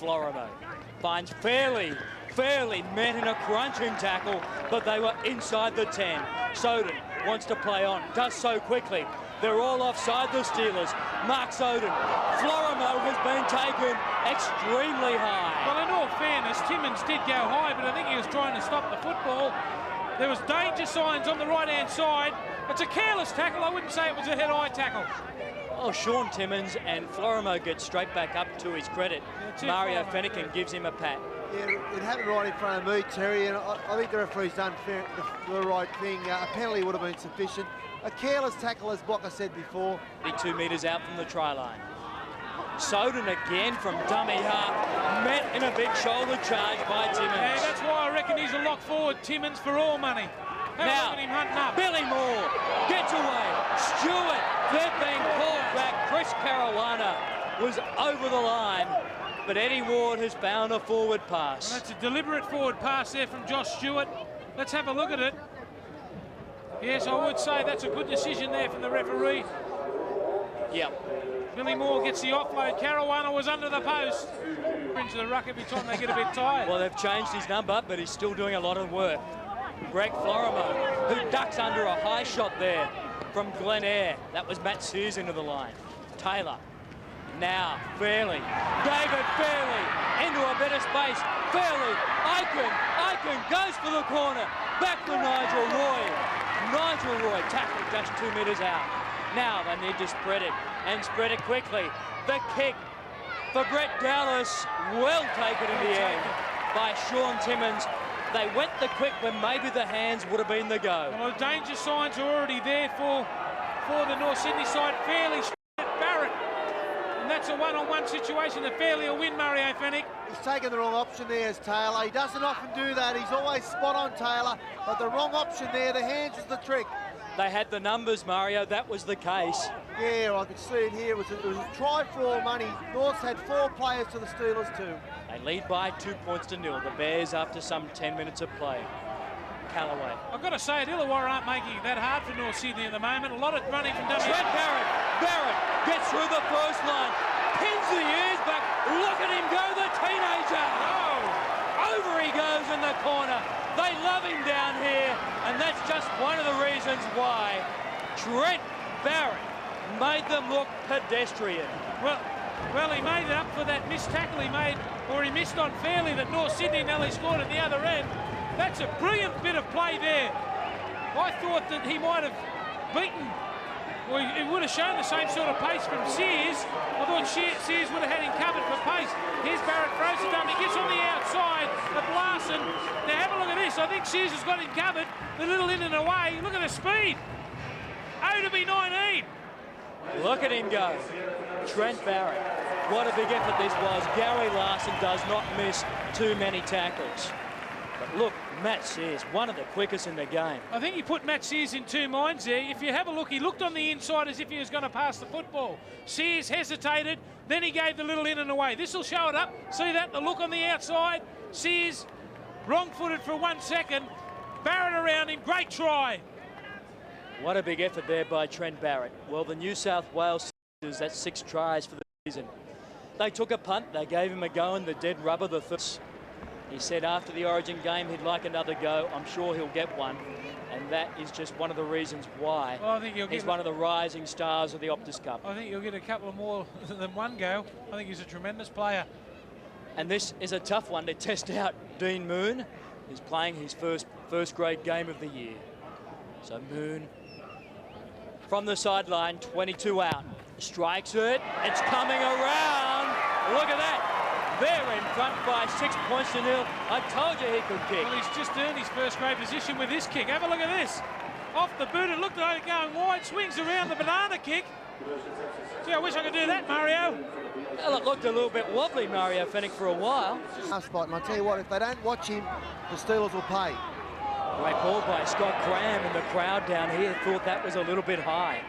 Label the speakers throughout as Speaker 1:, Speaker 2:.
Speaker 1: Florimo finds Fairley met in a crunching tackle, but they were inside the 10. Soden wants to play on, does so quickly. They're all offside, the Steelers. Mark Soden. Florimo has been taken extremely high.
Speaker 2: Well, in all fairness, Timmins did go high, but I think he was trying to stop the football. There was danger signs on the right-hand side. It's a careless tackle. I wouldn't say it was a head-eye tackle.
Speaker 1: Oh, Sean Timmins and Florimo get straight back up to his credit. Mario Fennekin gives him a pat.
Speaker 3: Yeah, it happened right in front of me, Terry, and I think the referee's done the right thing. A penalty would have been sufficient. A careless tackle, as Blocker said before.
Speaker 1: 2 metres out from the try line. Soden again from dummy half, met in a big shoulder charge by Timmins.
Speaker 2: Yeah, that's why I reckon he's a lock forward, Timmins, for all money.
Speaker 1: Now,
Speaker 2: him hunting up.
Speaker 1: Billy Moore gets away. Stewart, they're being called back. Chris Caruana was over the line, but Eddie Ward has found a forward pass.
Speaker 2: And that's a deliberate forward pass there from Josh Stewart. Let's have a look at it. Yes, I would say that's a good decision there from the referee.
Speaker 1: Yep.
Speaker 2: Billy Moore gets the offload. Caruana was under the post. Into the ruck every time they get a bit tired.
Speaker 1: Well, they've changed his number, but he's still doing a lot of work. Greg Florimo, who ducks under a high shot there from Glen Eyre. That was Matt Sears into the line. Taylor. Now, Fairley. David Fairley into a bit of space. Fairley. Aiken goes for the corner. Back to Nigel Roy. Nigel Roy tackled just 2 metres out. Now they need to spread it, and spread it quickly. The kick for Brett Dallas, well taken in the end by Sean Timmins. They went the quick when maybe the hands would have been the go.
Speaker 2: Well, the danger signs are already there for the North Sydney side. Fairley Barrett, and that's a one-on-one situation. The Fairley will win, Mario Fennick.
Speaker 3: He's taken the wrong option there as Taylor. He doesn't often do that. He's always spot on, Taylor, but the wrong option there, the hands is the trick.
Speaker 1: They had the numbers, Mario. That was the case.
Speaker 3: Yeah, I could see it here. It was a try for all money. North's had 4 players to the Steelers 2.
Speaker 1: They lead by 2 points to 0. The Bears after some 10 minutes of play. Callaway.
Speaker 2: I've got to say it, Illawarra aren't making it that hard for North Sydney at the moment. A lot of running from dummy.
Speaker 1: Trent Barrett. Barrett gets through the first line. Pins the ears back. Look at him go, the teenager. Oh, over he goes in the corner. They love him down here, and that's just one of the reasons why Trent Barrett made them look pedestrian.
Speaker 2: Well, he made it up for that missed tackle he made, or he missed on Fairley that North Sydney nearly scored at the other end. That's a brilliant bit of play there. I thought that he might have beaten, or he would have shown the same sort of pace from Sears. I thought Sears would have had him covered for pace. Here's Barrett, throws it down, he gets on the outside of Larson. Now have a look at this. I think Sears has got him covered. The little in and away. Look at the speed. Oh, to be 19.
Speaker 1: Look at him go. Trent Barrett. What a big effort this was. Gary Larson does not miss too many tackles. But look, Matt Sears, one of the quickest in the game.
Speaker 2: I think he put Matt Sears in 2 minds there. If you have a look, he looked on the inside as if he was going to pass the football. Sears hesitated, then he gave the little in and away. This will show it up. See that? The look on the outside. Sears wrong-footed for 1 second. Barrett around him. Great try.
Speaker 1: What a big effort there by Trent Barrett. Well, the New South Wales Seekers, that's 6 tries for the season. They took a punt. They gave him a go in the dead rubber. He said after the Origin game he'd like another go. I'm sure he'll get one. And that is just one of the reasons why
Speaker 2: well, I think
Speaker 1: he's one of the rising stars of the Optus Cup.
Speaker 2: I think he'll get a couple of more than one go. I think he's a tremendous player.
Speaker 1: And this is a tough one to test out. Dean Moon is playing his first grade game of the year. So Moon from the sideline, 22 out. Strikes it. It's coming around. Look at that. They're in front by 6 points to 0. I told you he could kick.
Speaker 2: Well, he's just earned his first grade position with this kick. Have a look at this. Off the boot, it looked like it going wide. Swings around the banana kick. Gee, I wish I could do that, Mario.
Speaker 1: Well, it looked a little bit wobbly, Mario Fennick, for a while.
Speaker 3: Spot, and I'll tell you what, if they don't watch him, the Steelers will pay.
Speaker 1: Great ball by Scott Graham, and the crowd down here thought that was a little bit high.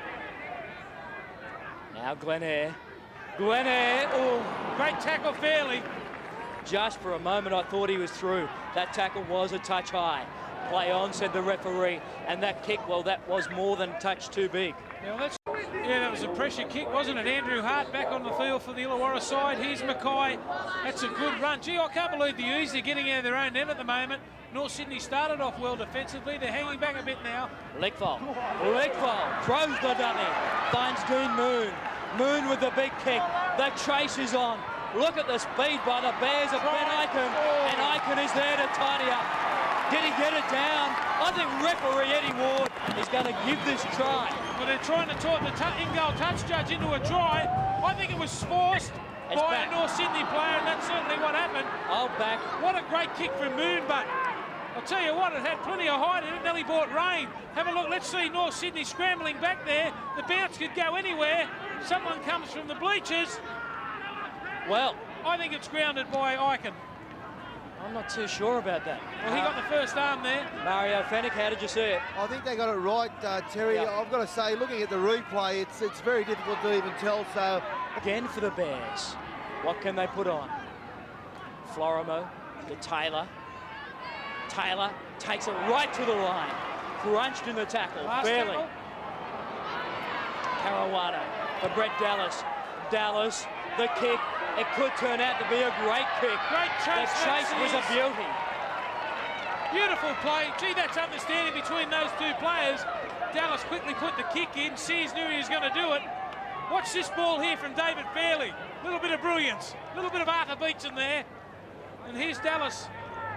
Speaker 1: Now Glen Eyre. Glen Eyre, oh,
Speaker 2: great tackle, Fairley.
Speaker 1: Just for a moment, I thought he was through. That tackle was a touch high. Play on, said the referee. And that kick, well, that was more than a touch too big.
Speaker 2: Yeah, well, Yeah, that was a pressure kick, wasn't it? Andrew Hart back on the field for the Illawarra side. Here's Mackay. That's a good run. Gee, I can't believe the U's are getting out of their own end at the moment. North Sydney started off well defensively. They're hanging back a bit now.
Speaker 1: Lickfall throws the dummy. Finds Dean Moon. Moon with the big kick. The chase is on. Look at the speed by the Bears of Ben Eichen. And Eichen is there to tidy up. Did he get it down? I think referee Eddie Ward is going to give this try.
Speaker 2: Well, they're trying to talk the in-goal touch judge into a try. I think it was forced by a North Sydney player, and that's certainly what happened.
Speaker 1: I'll back.
Speaker 2: What a great kick from Moon, but I'll tell you what, it had plenty of height in it, nearly brought rain. Have a look, let's see North Sydney scrambling back there. The bounce could go anywhere. Someone comes from the bleachers.
Speaker 1: Well,
Speaker 2: I think it's grounded by Eichen.
Speaker 1: I'm not too sure about that.
Speaker 2: Well, he got the first arm there.
Speaker 1: Mario Fennick, how did you see it?
Speaker 3: I think they got it right, Terry.
Speaker 1: Yep.
Speaker 3: I've got to say, looking at the replay, it's very difficult to even tell. So
Speaker 1: again for the Bears, what can they put on? Florimo to Taylor. Taylor takes it right to the line. Crunched in the tackle, barely. Caruana for Brett Dallas. Dallas, the kick. It could turn out to be a great kick.
Speaker 2: Great chase.
Speaker 1: The chase was a beauty.
Speaker 2: Beautiful play. Gee, that's understanding between those two players. Dallas quickly put the kick in. Sears knew he was going to do it. Watch this ball here from David Fairley. A little bit of brilliance. A little bit of Arthur Beats in there. And here's Dallas.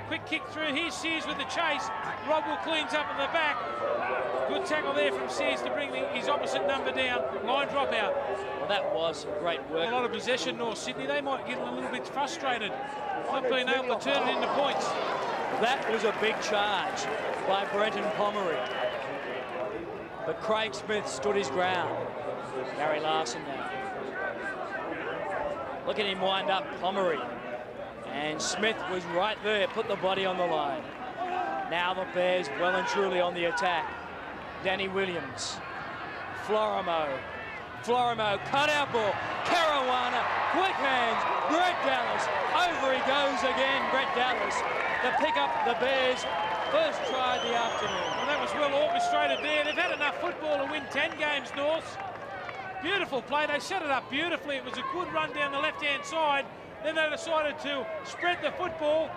Speaker 2: Quick kick through. Here's Sears with the chase. Rodwell cleans up in the back. Good tackle there from Sears to bring his opposite number down. Line drop out.
Speaker 1: Well, that was great work.
Speaker 2: A lot of possession, North Sydney. They might get a little bit frustrated, not being able to turn it into points.
Speaker 1: That was a big charge by Brenton Pomeroy. But Craig Smith stood his ground. Gary Larson now. Look at him wind up Pomeroy. And Smith was right there, put the body on the line. Now the Bears well and truly on the attack. Danny Williams. Florimo, cut out ball. Caruana, quick hands. Brett Dallas, over he goes again. Brett Dallas to pick up the Bears' first try of the afternoon.
Speaker 2: Well, that was well orchestrated there. They've had enough football to win 10 games, North. Beautiful play. They set it up beautifully. It was a good run down the left-hand side. Then they decided to spread the football.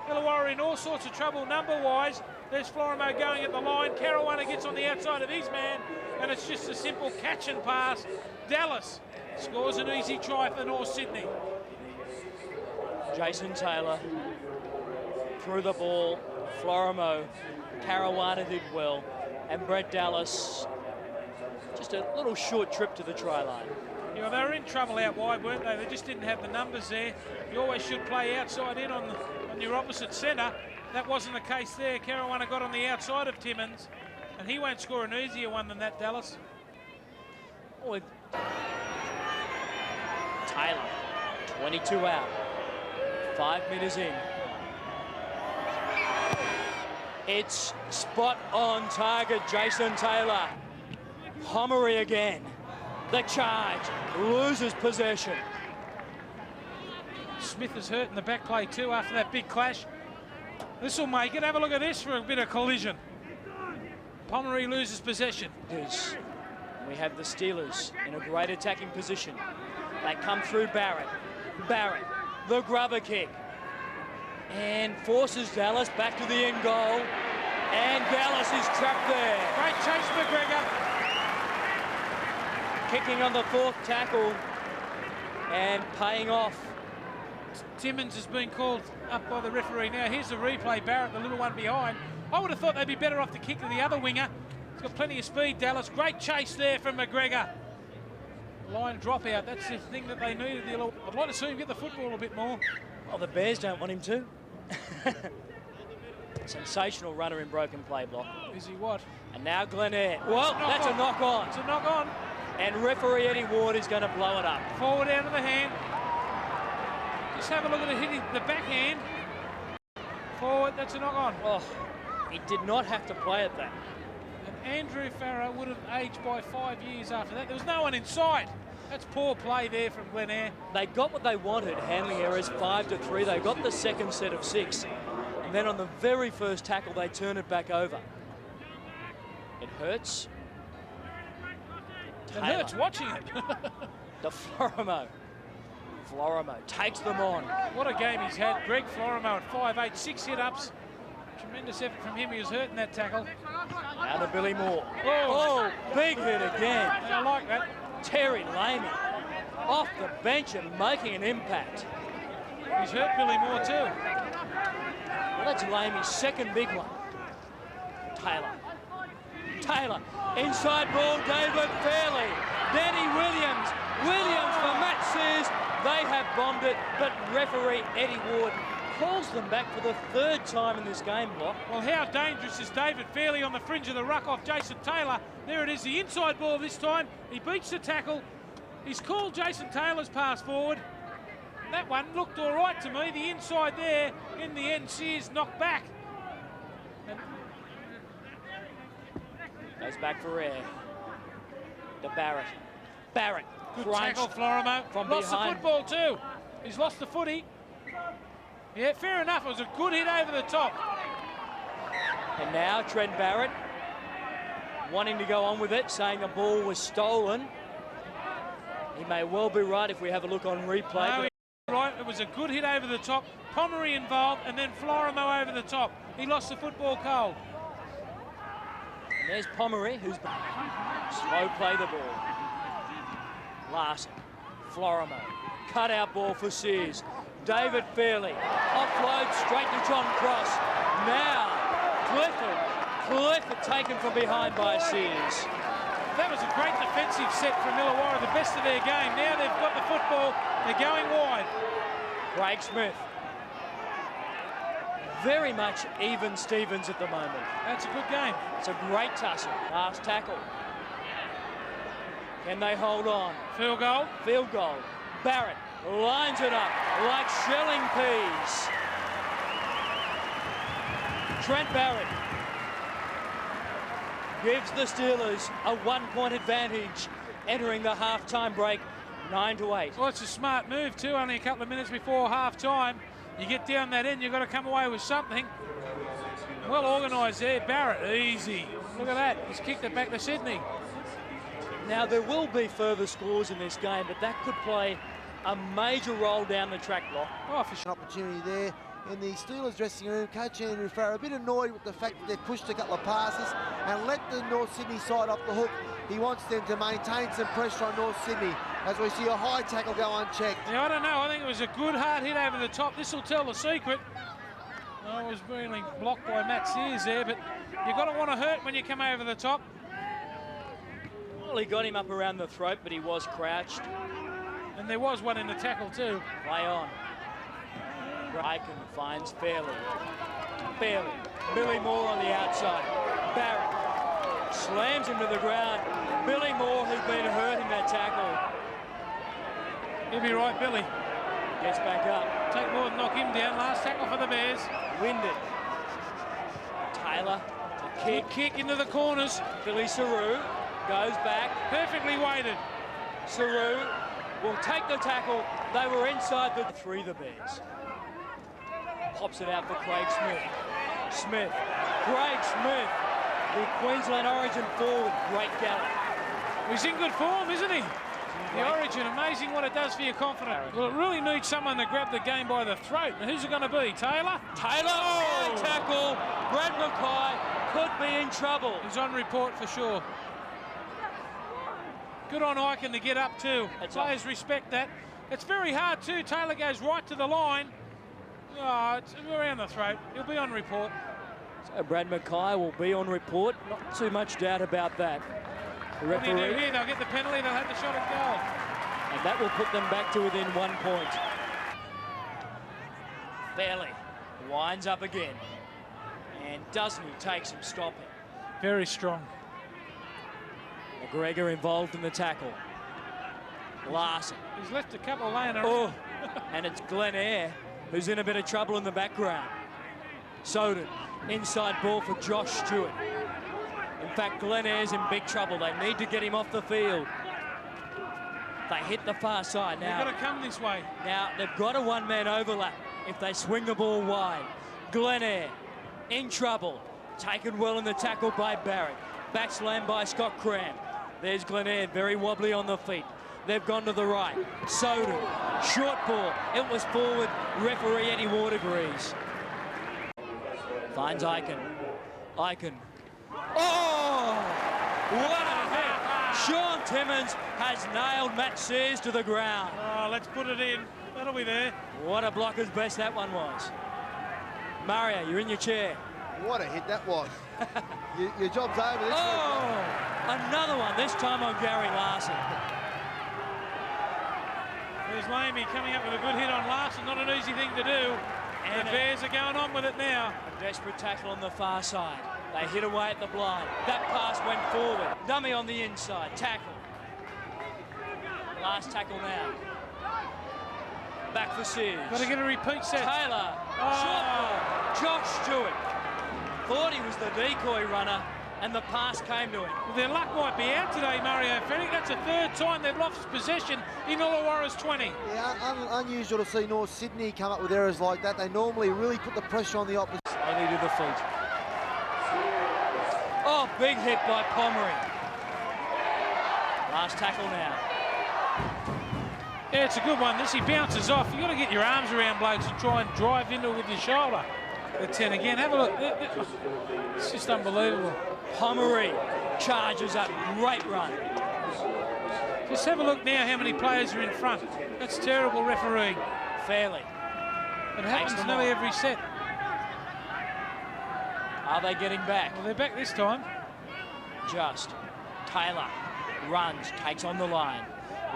Speaker 2: Illawarra in all sorts of trouble number-wise. There's Florimo going at the line. Caruana gets on the outside of his man, and it's just a simple catch and pass. Dallas scores an easy try for North Sydney.
Speaker 1: Jason Taylor threw the ball. Florimo, Caruana did well, and Brett Dallas just a little short trip to the try line.
Speaker 2: You know, they were in trouble out wide, weren't they? They just didn't have the numbers there. You always should play outside in on your opposite centre. That wasn't the case there. Caruana got on the outside of Timmins, and he won't score an easier one than that, Dallas.
Speaker 1: Oh, Taylor, 22 out, 5 metres in. It's spot on target, Jason Taylor. Pomeroy again. The charge, loses possession.
Speaker 2: Smith is hurt in the back play too after that big clash. This will make it. Have a look at this for a bit of collision. Pomeroy loses possession.
Speaker 1: We have the Steelers in a great attacking position. They come through Barrett. Barrett, the grubber kick. And forces Dallas back to the end goal. And Dallas is trapped there.
Speaker 2: Great chase, McGregor.
Speaker 1: Kicking on the fourth tackle and paying off.
Speaker 2: Timmins has been called up by the referee now. Here's the replay. Barrett, the little one behind. I would have thought they'd be better off to kick to the other winger. He's got plenty of speed, Dallas. Great chase there from McGregor. Line dropout. That's the thing that they needed. I'd like to see him get the football a bit more.
Speaker 1: Well, the Bears don't want him to. Sensational runner in broken play block.
Speaker 2: Is he what?
Speaker 1: And now Glen Eyre. Well, that's a knock on.
Speaker 2: It's a knock on.
Speaker 1: And referee Eddie Ward is going to blow it up.
Speaker 2: Forward out of the hand. Just have a look at it hitting the backhand. Forward, that's a knock on.
Speaker 1: Oh, he did not have to play at that.
Speaker 2: And Andrew Farrow would have aged by 5 years after that. There was no one in sight. That's poor play there from Glen Eyre.
Speaker 1: They got what they wanted, handling errors 5-3. They got the second set of 6. And then on the very first tackle, they turn it back over. It hurts.
Speaker 2: It hurts watching it.
Speaker 1: The Florimo. Florimo takes them on.
Speaker 2: What a game he's had. Greg Florimo at 5'8", 6 hit-ups. Tremendous effort from him. He was hurt in that tackle.
Speaker 1: Now to Billy Moore.
Speaker 2: Oh,
Speaker 1: big hit again.
Speaker 2: I like that.
Speaker 1: Terry Lamey off the bench and making an impact.
Speaker 2: He's hurt Billy Moore too.
Speaker 1: Well, that's Lamey's second big one. Taylor. Taylor. Inside ball, David Fairley. Danny Williams. Williams for Matt Sears. They have bombed it, but referee Eddie Ward calls them back for the third time in this game block.
Speaker 2: Well, how dangerous is David Fairley on the fringe of the ruck off Jason Taylor? There it is, the inside ball this time. He beats the tackle. He's called Jason Taylor's pass forward. That one looked all right to me. The inside there, in the end, Sears knocked back.
Speaker 1: Goes back for air. To Barrett. Barrett.
Speaker 2: Good
Speaker 1: crunched
Speaker 2: tackle, Florimo.
Speaker 1: from
Speaker 2: lost
Speaker 1: behind.
Speaker 2: the football too. He's lost the footy. Yeah, fair enough. It was a good hit over the top.
Speaker 1: And now Trent Barrett wanting to go on with it, saying the ball was stolen. He may well be right if we have a look on replay.
Speaker 2: No, he's right. It was a good hit over the top. Pomeroy involved, and then Florimo over the top. He lost the football cold.
Speaker 1: And there's Pomeroy, who's slow play the ball. Larson, Florimo, cut out ball for Sears. David Fairley, offload straight to John Cross. Now, Clifford taken from behind by Sears.
Speaker 2: That was a great defensive set from Illawarra, the best of their game. Now they've got the football, they're going wide.
Speaker 1: Craig Smith. Very much even Stevens at the moment.
Speaker 2: That's a good game.
Speaker 1: It's a great tussle. Last tackle. Can they hold on?
Speaker 2: Field goal.
Speaker 1: Field goal. Barrett lines it up like shelling peas. Trent Barrett gives the Steelers a 1-point advantage entering the half-time break, 9-8.
Speaker 2: Well, it's a smart move too, only a couple of minutes before half-time. You get down that end, you've got to come away with something. Well organised there, Barrett, easy. Look at that, he's kicked it back to Sydney.
Speaker 1: Now, there will be further scores in this game, but that could play a major role down the track block.
Speaker 2: Oh, for sure.
Speaker 3: An opportunity there in the Steelers dressing room. Coach Andrew Farrar a bit annoyed with the fact that they've pushed a couple of passes and let the North Sydney side off the hook. He wants them to maintain some pressure on North Sydney as we see a high tackle go unchecked.
Speaker 2: Yeah, I don't know. I think it was a good hard hit over the top. This will tell the secret. I was really blocked by Matt Sears there, but you've got to want to hurt when you come over the top.
Speaker 1: Well, he got him up around the throat, but he was crouched.
Speaker 2: And there was one in the tackle too.
Speaker 1: Play on. Ryken finds Fairley. Fairley. Billy Moore on the outside. Barrett slams him to the ground. Billy Moore, who's been hurt in that tackle.
Speaker 2: He'll be right, Billy.
Speaker 1: Gets back up.
Speaker 2: Take more than knock him down. Last tackle for the Bears.
Speaker 1: Winded. Taylor. A kick.
Speaker 2: Good kick into the corners.
Speaker 1: Billy Saru goes back.
Speaker 2: Perfectly weighted.
Speaker 1: Saru will take the tackle. They were inside the three, the Bears. Pops it out for Craig Smith. Smith. Craig Smith. The Queensland Origin forward. Great gallop.
Speaker 2: He's in good form, isn't he? The Origin, amazing what it does for your confidence. Well, it really needs someone to grab the game by the throat. And who's it going to be? Taylor?
Speaker 1: Taylor, oh! Tackle. Brad Mackay could be in trouble.
Speaker 2: He's on report for sure. Good on Iken to get up too. Players respect that. It's very hard too. Taylor goes right to the line. Oh, it's around the throat. He'll be on report.
Speaker 1: So Brad Mackay will be on report. Not too much doubt about that. The referee,
Speaker 2: what do you do here? They'll get the penalty. They'll have the shot at goal.
Speaker 1: and that will put them back to within 1 point. Fairley winds up again. And doesn't he take some stopping?
Speaker 2: Very strong.
Speaker 1: McGregor involved in the tackle. Larson.
Speaker 2: He's left a couple laying around.
Speaker 1: Oh, and it's Glen Eyre who's in a bit of trouble in the background. Soden, inside ball for Josh Stewart. In fact, Glen Eyre's in big trouble. They need to get him off the field. They hit the far side now.
Speaker 2: They've got to come this way.
Speaker 1: Now, they've got a one-man overlap if they swing the ball wide. Glen Eyre in trouble. Taken well in the tackle by Barrett. Back slam by Scott Cram. There's Glenn very wobbly on the feet. They've gone to the right. Soden, short ball. It was forward. Referee Eddie Ward agrees. Finds Aiken. Aiken. Oh! What a hit! Sean Timmins has nailed Matt Sears to the ground.
Speaker 2: Oh, let's put it in. That'll be there.
Speaker 1: What a blocker's best that one was. Mario, you're in your chair.
Speaker 3: What a hit that was. your job's over. This
Speaker 1: Another one, this time on Gary Larson.
Speaker 2: There's Lamey coming up with a good hit on Larson. Not an easy thing to do. And the Bears are going on with it now.
Speaker 1: A desperate tackle on the far side. They hit away at the blind. That pass went forward. Dummy on the inside. Tackle. Last tackle now. Back for Sears.
Speaker 2: Got to get a repeat set.
Speaker 1: Taylor. Short ball. Josh Stewart. Thought he was the decoy runner, and the pass came to him.
Speaker 2: Well, their luck might be out today, Mario Fennick. That's the third time they've lost possession in Illawarra's 20.
Speaker 3: Yeah, unusual to see North Sydney come up with errors like that. They normally really put the pressure on the opposition.
Speaker 1: Only to the feet. Oh, big hit by Pomeroy. Last tackle now.
Speaker 2: Yeah, it's a good one. This, he bounces off. You've got to get your arms around blokes and try and drive into it with your shoulder. The 10 again. Have a look. It's just unbelievable.
Speaker 1: Pomeroy charges up. Great run.
Speaker 2: Just have a look now how many players are in front. That's terrible refereeing.
Speaker 1: Fairly.
Speaker 2: It happens nearly every set.
Speaker 1: Are they getting back?
Speaker 2: Well, they're back this time.
Speaker 1: Just. Taylor runs, takes on the line.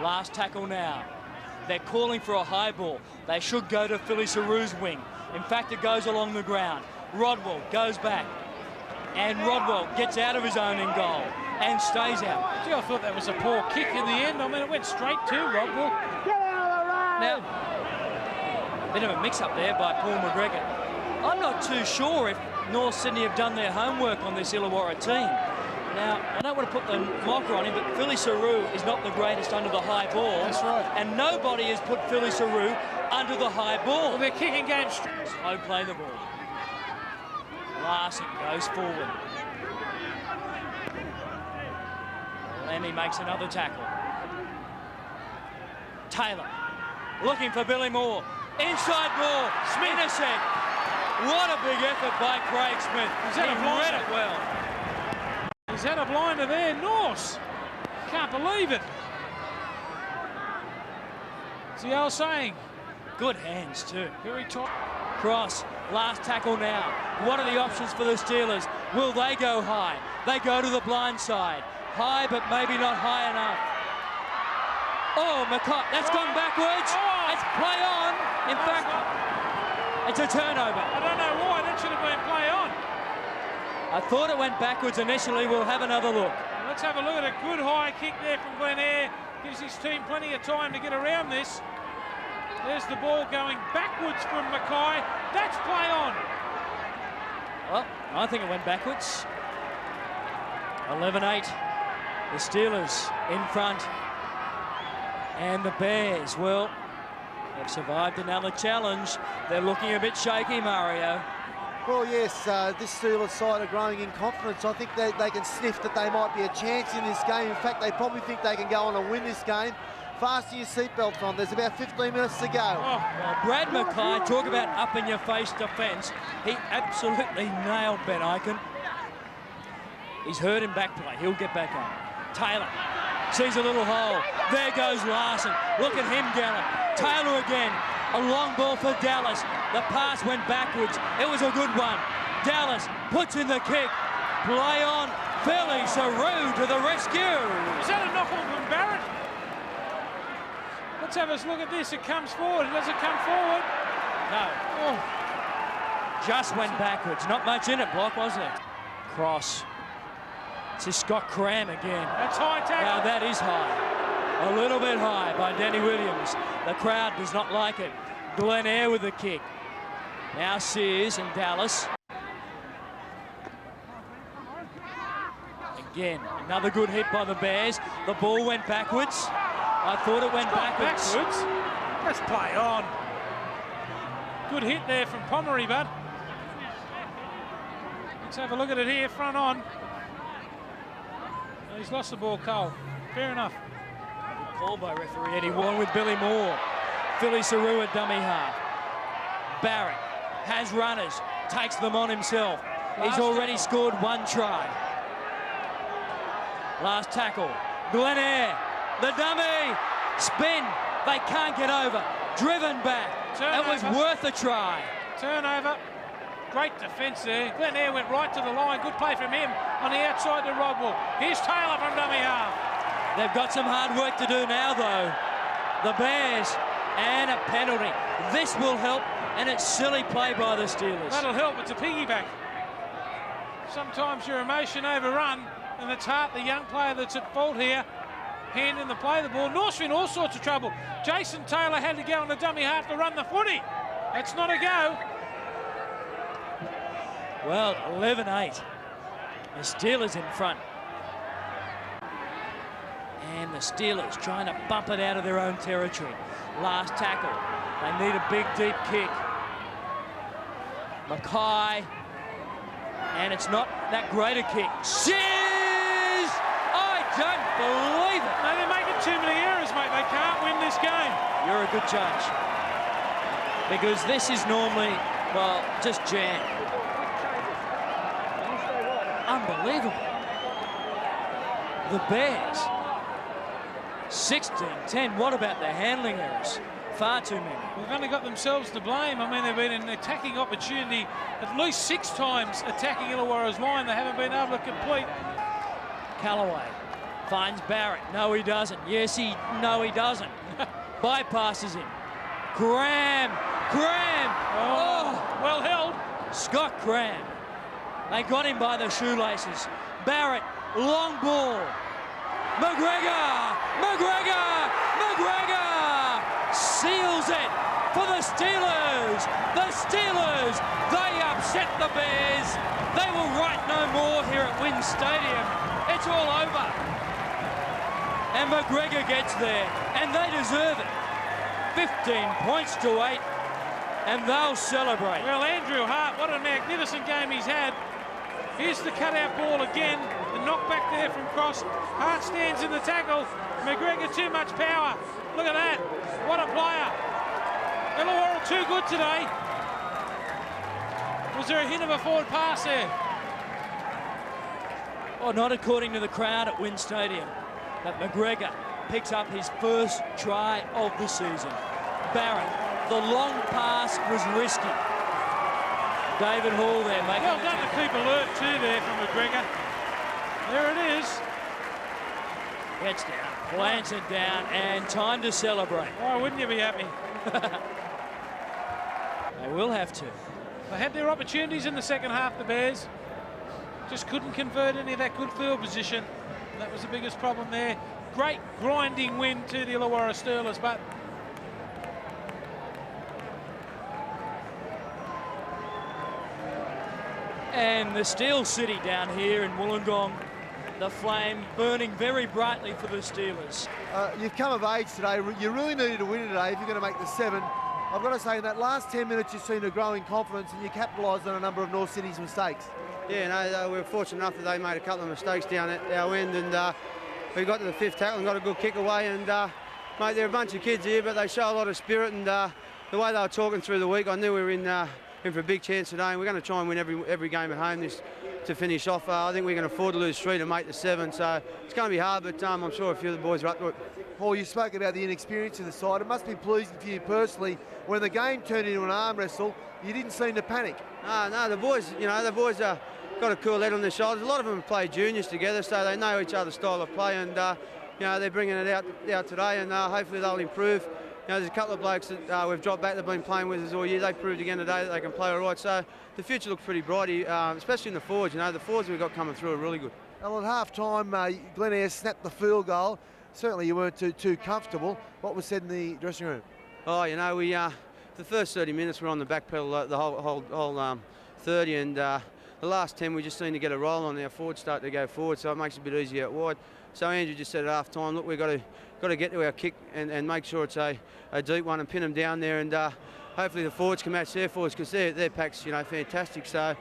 Speaker 1: Last tackle now. They're calling for a high ball. They should go to Philly Saru's wing. In fact, it goes along the ground. Rodwell goes back. And Rodwell gets out of his own in goal and stays out.
Speaker 2: Gee, I thought that was a poor kick in the end. I mean, it went straight to Rodwell.
Speaker 1: Now, bit of a mix-up there by Paul McGregor. I'm not too sure if North Sydney have done their homework on this Illawarra team. Now, I don't want to put the mocker on him, but Philly Saru is not the greatest under the high ball.
Speaker 2: That's right.
Speaker 1: And nobody has put Philly Saru under the high ball.
Speaker 2: Well, their kicking game.
Speaker 1: Slow play the ball. Larson goes forward. Lemmy makes another tackle. Taylor looking for Billy Moore. Inside ball. Intercept. What a big effort by Craig Smith.
Speaker 2: He's had a
Speaker 1: read it well.
Speaker 2: He's had a blinder there. Norse. Can't believe it. It's the old saying.
Speaker 1: Good hands too.
Speaker 2: Very tight.
Speaker 1: Cross. Last tackle now. What are the options for the Steelers? Will they go high? They go to the blind side. High, but maybe not high enough. Oh, McCott, that's gone backwards. It's play on. In fact, it's a turnover.
Speaker 2: I don't know why. That should have been play on.
Speaker 1: I thought it went backwards initially. We'll have another look.
Speaker 2: Let's have a look at a good high kick there from Glen Eyre. Gives his team plenty of time to get around this. There's the ball going backwards from Mackay. That's play on.
Speaker 1: Well, I think it went backwards. 11-8. The Steelers in front. And the Bears, well, they've survived another challenge. They're looking a bit shaky, Mario.
Speaker 3: Well, yes, this Steelers side are growing in confidence. I think they can sniff that they might be a chance in this game. In fact, they probably think they can go on and win this game. Fasten your seatbelts on. There's about 15 minutes to go.
Speaker 1: Well, Brad Mackay, talk about up-in-your-face defence. He absolutely nailed Ben Aiken. He's hurt in back play. He'll get back on. Taylor sees a little hole. There goes Larson. Look at him gallop. Taylor again. A long ball for Dallas. The pass went backwards. It was a good one. Dallas puts in the kick. Play on. Philly Saru to the rescue.
Speaker 2: Is that a knock on from Barrett? Let's have a look at this. It comes forward. Does it come forward?
Speaker 1: No.
Speaker 2: Oh.
Speaker 1: Just went backwards. Not much in it, Block, was there? Cross. It's Scott Cram again.
Speaker 2: That's high tackle.
Speaker 1: Now that is high. A little bit high by Danny Williams. The crowd does not like it. Glen Eyre with the kick. Now Sears and Dallas. Again, another good hit by the Bears. The ball went backwards. I thought it went backwards.
Speaker 2: Let's play on. Good hit there from Pomeroy, bud. Let's have a look at it here, front on. He's lost the ball, Cole. Fair enough.
Speaker 1: Good call by referee Eddie Warren with Billy Moore. Philly Sarua dummy half. Barrett has runners, takes them on himself. He's already scored 1 try. Last tackle, Glen Eyre, the dummy, spin, they can't get over, driven back. That was worth a try.
Speaker 2: Turnover, great defence there. Glen Eyre went right to the line, good play from him on the outside to Rodwell. Here's Taylor from dummy half.
Speaker 1: They've got some hard work to do now though. The Bears, and a penalty. This will help, and it's silly play by the Steelers.
Speaker 2: That'll help, it's a piggyback. Sometimes your emotion overrun, and it's Hart, the young player that's at fault here, handing the play the ball. North's in all sorts of trouble. Jason Taylor had to go on the dummy half to run the footy. That's not a go.
Speaker 1: Well, 11-8. The Steelers in front. And the Steelers trying to bump it out of their own territory. Last tackle. They need a big, deep kick. Mackay. And it's not that great a kick. Shears! I don't believe it.
Speaker 2: No, they're making too many errors, mate. They can't win this game.
Speaker 1: You're a good judge. Because this is normally, well, just jam. Unbelievable. The Bears. 16-10. What about their handling errors? Far too many.
Speaker 2: They've only got themselves to blame. I mean, they've been in an attacking opportunity at least 6 times attacking Illawarra's line. They haven't been able to complete.
Speaker 1: Callaway finds Barrett. No, he doesn't. Yes, no, he doesn't. Bypasses him. Graham.
Speaker 2: Oh, well held.
Speaker 1: Scott Graham. They got him by the shoelaces. Barrett, long ball. McGregor seals it for the Steelers. The Steelers, they upset the Bears. They will write no more here at Wynn Stadium. It's all over. And McGregor gets there, and they deserve it. 15 points to 8, and they'll celebrate.
Speaker 2: Well, Andrew Hart, what a magnificent game he's had. Here's the cutout ball again. The knockback there from Cross. Hart stands in the tackle. McGregor, too much power. Look at that. What a player. Illawarra too good today. Was there a hint of a forward pass there?
Speaker 1: Oh, not according to the crowd at Wynn Stadium. But McGregor picks up his first try of the season. Barrett, the long pass was risky. David Hall there making
Speaker 2: well done to keep alert too there from McGregor. There it is.
Speaker 1: Gets down, plants it down, and time to celebrate.
Speaker 2: Why wouldn't you be happy?
Speaker 1: They will have to.
Speaker 2: They had their opportunities in the second half, the Bears. Just couldn't convert any of that good field position. That was the biggest problem there. Great grinding win to the Illawarra Steelers, but
Speaker 1: and the Steel City down here in Wollongong, the flame burning very brightly for the Steelers.
Speaker 3: You've come of age today. You really needed to win today if you're going to make the 7. I've got to say, in that last 10 minutes, you've seen a growing confidence and you capitalised on a number of North City's mistakes.
Speaker 4: Yeah, no, we were fortunate enough that they made a couple of mistakes down at our end, and we got to the 5th tackle and got a good kick away. And mate, they're a bunch of kids here, but they show a lot of spirit. And the way they were talking through the week, I knew we were in for a big chance today, and we're going to try and win every game at home to finish off. I think we can afford to lose 3 to make the 7, so it's going to be hard, but I'm sure a few of the boys are up to it.
Speaker 3: Paul, you spoke about the inexperience of the side. It must be pleasing for you personally when the game turned into an arm wrestle. You didn't seem to panic.
Speaker 4: No, the boys, are got a cool head on their shoulders. A lot of them have played juniors together, so they know each other's style of play, and they're bringing it out today, and hopefully they'll improve. There's a couple of blokes that we've dropped back, they've been playing with us all year. They proved again today that they can play all right, so the future looks pretty bright, especially in the forwards. The forwards we've got coming through are really good.
Speaker 3: Well, at half-time, Glen Eyre snapped the field goal. Certainly you weren't too comfortable. What was said in the dressing room?
Speaker 4: Oh, we the first 30 minutes we're on the back pedal the whole 30, and the last 10 we just seem to get a roll on our forwards start to go forward, so it makes it a bit easier out wide. So Andrew just said at half time, look, we've got to get to our kick and make sure it's a deep one and pin them down there, and hopefully the forwards can match their forwards, because their pack's fantastic. So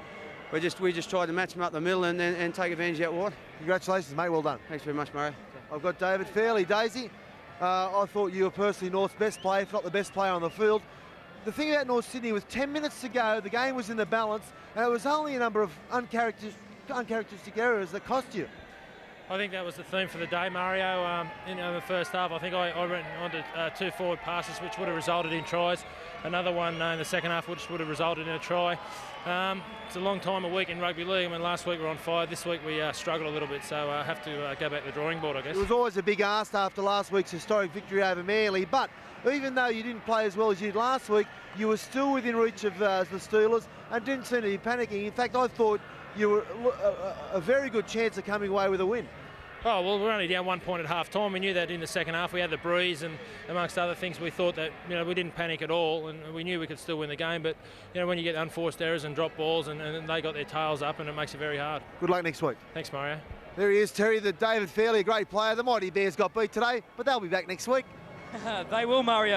Speaker 4: we just tried to match them up the middle and take advantage out wide.
Speaker 3: Congratulations, mate. Well done.
Speaker 4: Thanks very much, Murray.
Speaker 3: I've got David Fairley. Daisy, I thought you were personally North's best player, if not the best player on the field. The thing about North Sydney, with 10 minutes to go, the game was in the balance, and it was only a number of uncharacteristic errors that cost you.
Speaker 2: I think that was the theme for the day, Mario. In the first half, I think I went on to 2 forward passes, which would have resulted in tries. Another one in the second half, which would have resulted in a try. It's a long time a week in rugby league. I mean, last week we were on fire. This week we struggled a little bit, so I have to go back to the drawing board, I guess.
Speaker 3: It was always a big ask after last week's historic victory over Manly, but even though you didn't play as well as you did last week, you were still within reach of the Steelers and didn't seem to be panicking. In fact, I thought you were a very good chance of coming away with a win.
Speaker 2: Oh, well, we're only down 1 point at half-time. We knew that in the second half. We had the breeze, and amongst other things, we thought that, you know, we didn't panic at all, and we knew we could still win the game. But, you know, when you get unforced errors and drop balls, and they got their tails up, and it makes it very hard.
Speaker 3: Good luck next week.
Speaker 2: Thanks, Mario.
Speaker 3: There he is, Terry, the David Fairley, a great player. The Mighty Bears got beat today, but they'll be back next week.
Speaker 1: They will, Mario.